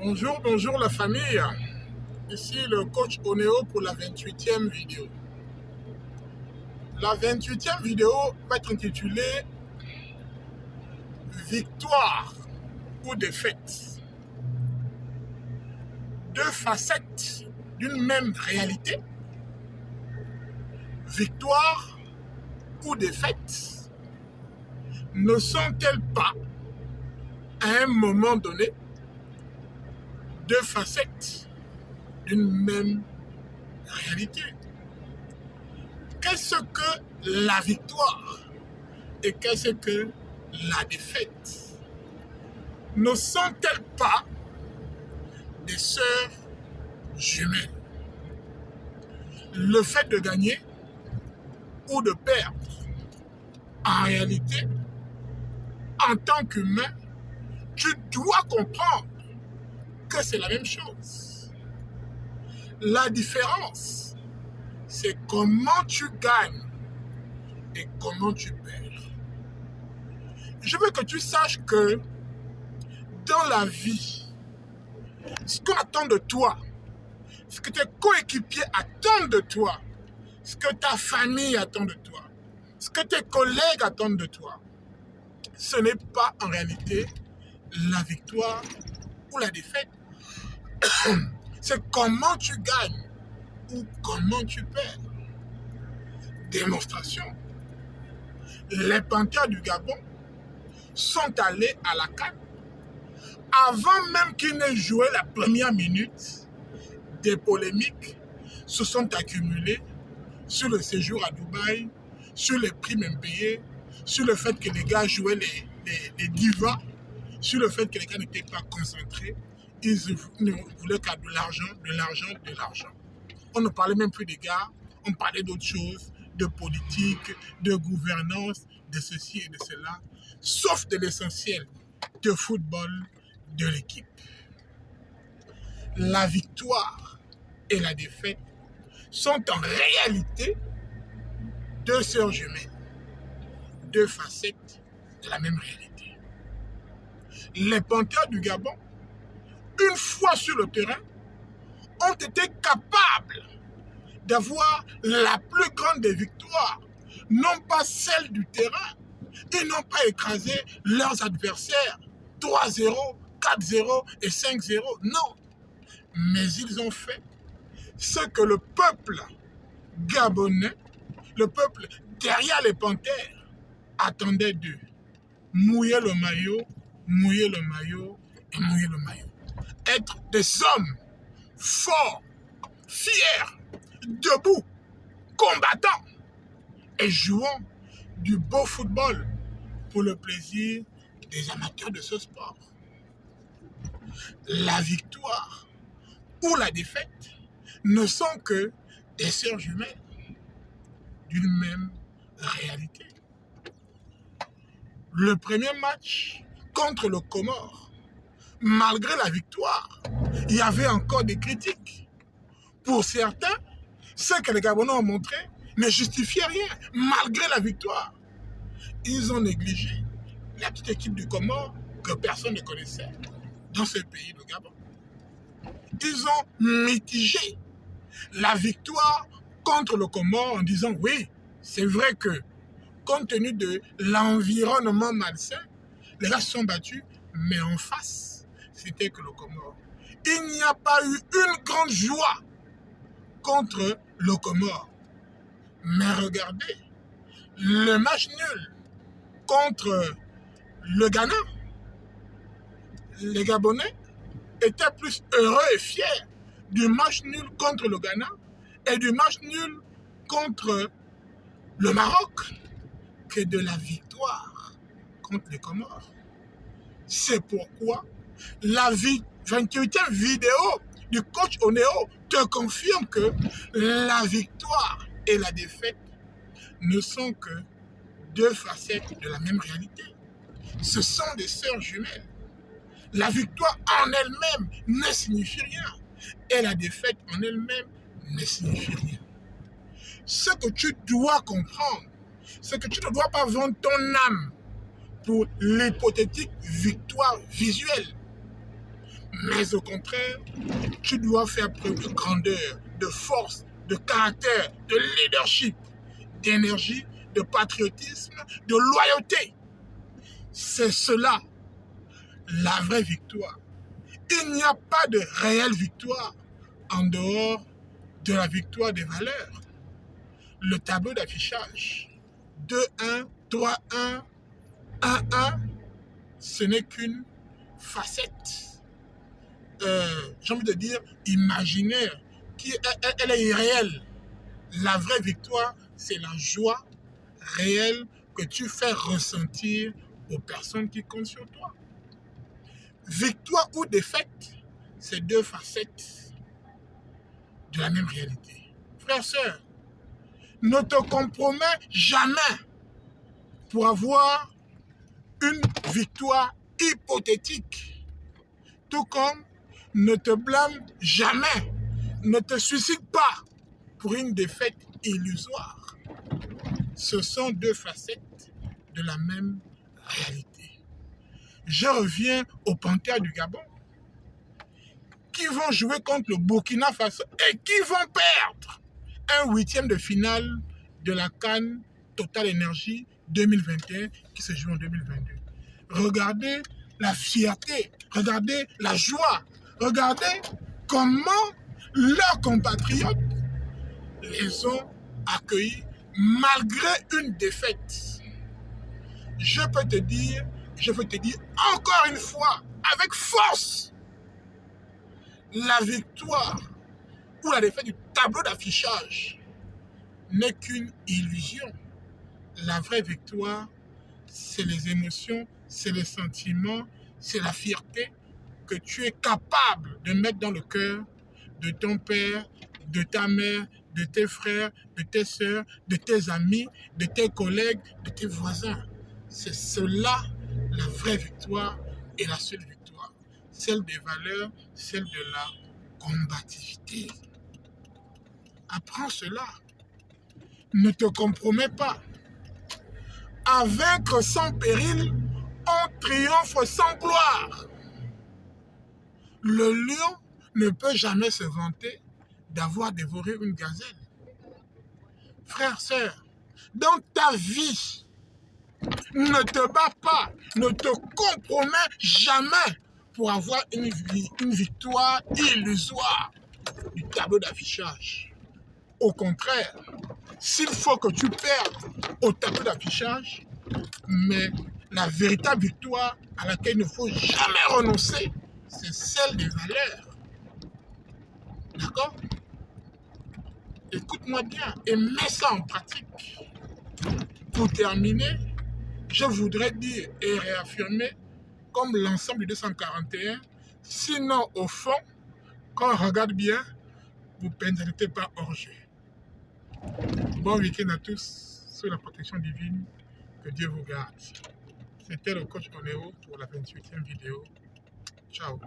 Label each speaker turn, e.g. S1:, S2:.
S1: Bonjour la famille. Ici le coach Onéo pour la 28e vidéo. La 28e vidéo va être intitulée Victoire ou défaite. Deux facettes d'une même réalité. Victoire ou défaite ne sont-elles pas, à un moment donné, deux facettes d'une même réalité? Qu'est-ce que la victoire et qu'est-ce que la défaite? Ne sont-elles pas des sœurs jumelles? Le fait de gagner ou de perdre, en réalité, en tant qu'humain, tu dois comprendre que c'est la même chose. La différence, c'est comment tu gagnes et comment tu perds. Je veux que tu saches que dans la vie, ce qu'on attend de toi, ce que tes coéquipiers attendent de toi, ce que ta famille attend de toi, ce que tes collègues attendent de toi, ce n'est pas en réalité la victoire ou la défaite. C'est comment tu gagnes ou comment tu perds. Démonstration. Les Panthères du Gabon sont allés à la CAN avant même qu'ils n'aient joué la première minute. Des polémiques se sont accumulées sur le séjour à Dubaï, sur les primes impayées, sur le fait que les gars jouaient les divas, sur le fait que les gars n'étaient pas concentrés. Ils ne voulaient qu'à de l'argent. On ne parlait même plus des gars, on parlait d'autres choses, de politique, de gouvernance, de ceci et de cela, sauf de l'essentiel, de football, de l'équipe. La victoire et la défaite sont en réalité deux sœurs jumelles, deux facettes de la même réalité. Les Panthères du Gabon, une fois sur le terrain, ont été capables d'avoir la plus grande des victoires, non pas celle du terrain. Ils n'ont pas écrasé leurs adversaires 3-0, 4-0 et 5-0, non. Mais ils ont fait ce que le peuple gabonais, le peuple derrière les Panthères, attendait d'eux. Mouiller le maillot et mouiller le maillot. Être des hommes forts, fiers, debout, combattants et jouant du beau football pour le plaisir des amateurs de ce sport. La victoire ou la défaite ne sont que des sœurs jumelles d'une même réalité. Le premier match contre le Comore, malgré la victoire, il y avait encore des critiques. Pour certains, ce que les Gabonais ont montré ne justifiait rien, malgré la victoire. Ils ont négligé la petite équipe du Comore que personne ne connaissait dans ce pays, le Gabon. Ils ont mitigé la victoire contre le Comore en disant oui, c'est vrai que compte tenu de l'environnement malsain, les gars se sont battus, mais en face, c'était que le Comore. Il n'y a pas eu une grande joie contre le Comore. Mais regardez, le match nul contre le Ghana, les Gabonais étaient plus heureux et fiers du match nul contre le Ghana et du match nul contre le Maroc que de la victoire contre les Comores. C'est pourquoi la 28e vidéo du coach Onéo te confirme que la victoire et la défaite ne sont que deux facettes de la même réalité. Ce sont des sœurs jumelles. La victoire en elle-même ne signifie rien et la défaite en elle-même ne signifie rien. Ce que tu dois comprendre, c'est que tu ne dois pas vendre ton âme pour l'hypothétique victoire visuelle. Mais au contraire, tu dois faire preuve de grandeur, de force, de caractère, de leadership, d'énergie, de patriotisme, de loyauté. C'est cela, la vraie victoire. Il n'y a pas de réelle victoire en dehors de la victoire des valeurs. Le tableau d'affichage 2-1, 3-1, 1-1, ce n'est qu'une facette, j'ai envie de dire, imaginaire, elle est irréelle. La vraie victoire, c'est la joie réelle que tu fais ressentir aux personnes qui comptent sur toi. Victoire ou défaite, c'est deux facettes de la même réalité. Frères, sœurs, ne te compromets jamais pour avoir une victoire hypothétique. Tout comme ne te blâme jamais, ne te suicide pas pour une défaite illusoire. Ce sont deux facettes de la même réalité. Je reviens aux Panthères du Gabon, qui vont jouer contre le Burkina Faso et qui vont perdre un 8e de finale de la CAN Total Energy 2021 qui se joue en 2022. Regardez la fierté, regardez la joie, regardez comment leurs compatriotes les ont accueillis malgré une défaite. Je peux te dire encore une fois, avec force, la victoire ou la défaite du tableau d'affichage n'est qu'une illusion. La vraie victoire, c'est les émotions, c'est les sentiments, c'est la fierté que tu es capable de mettre dans le cœur de ton père, de ta mère, de tes frères, de tes sœurs, de tes amis, de tes collègues, de tes voisins. C'est cela la vraie victoire et la seule victoire. Celle des valeurs, celle de la combativité. Apprends cela. Ne te compromets pas. À vaincre sans péril, on triomphe sans gloire. Le lion ne peut jamais se vanter d'avoir dévoré une gazelle. Frère, sœur, dans ta vie, ne te bats pas, ne te compromets jamais pour avoir une victoire illusoire du tableau d'affichage. Au contraire, s'il faut que tu perdes au tableau d'affichage, mais la véritable victoire à laquelle il ne faut jamais renoncer, c'est celle des valeurs. D'accord? Écoute-moi bien et mets ça en pratique. Pour terminer, je voudrais dire et réaffirmer, comme l'ensemble du 241, sinon au fond, quand on regarde bien, vous ne pénalisez pas hors jeu. Bon week-end à tous, sous la protection divine, que Dieu vous garde. C'était le coach Onéo pour la 28e vidéo. Ciao.